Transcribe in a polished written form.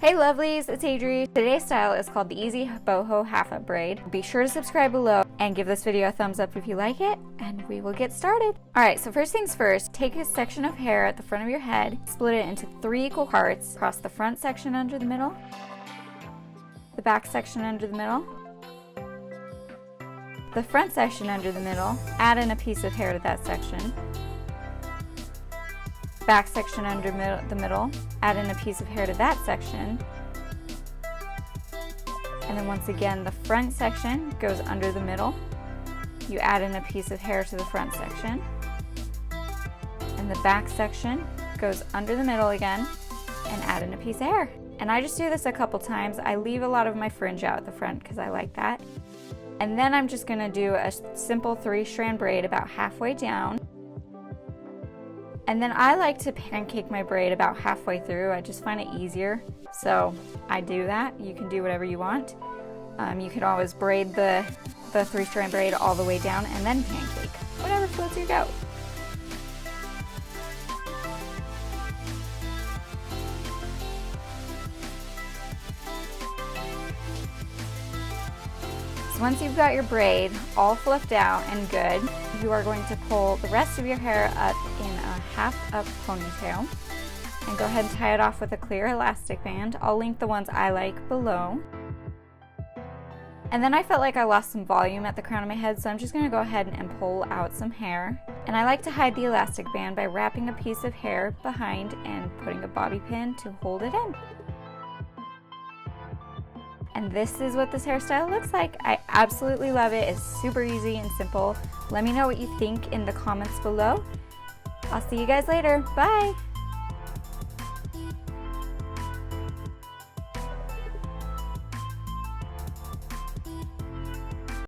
Hey lovelies, it's Adri. Today's style is called the Easy Boho Half-Up Braid. Be sure to subscribe below and give this video a thumbs up if you like it, and we will get started. Alright, so first things first, take a section of hair at the front of your head, split it into 3 equal parts, cross the front section under the middle, the back section under the middle, the front section under the middle, add in a piece of hair to that section, back section under the middle, add in a piece of hair to that section, and then once again the front section goes under the middle, you add in a piece of hair to the front section, and the back section goes under the middle again and add in a piece of hair. And I just do this a couple times. I leave a lot of my fringe out at the front because I like that. And then I'm just going to do a simple 3-strand braid about halfway down. And then I like to pancake my braid about halfway through. I just find it easier, so I do that. You can do whatever you want. You could always braid the 3-strand braid all the way down and then pancake. Whatever floats your goat. So once you've got your braid all fluffed out and good, you are going to pull the rest of your hair up in a half-up ponytail and go ahead and tie it off with a clear elastic band. I'll link the ones I like below. And then I felt like I lost some volume at the crown of my head, so I'm just going to go ahead and pull out some hair. And I like to hide the elastic band by wrapping a piece of hair behind and putting a bobby pin to hold it in. And this is what this hairstyle looks like. I absolutely love it. It's super easy and simple. Let me know what you think in the comments below. I'll see you guys later. Bye!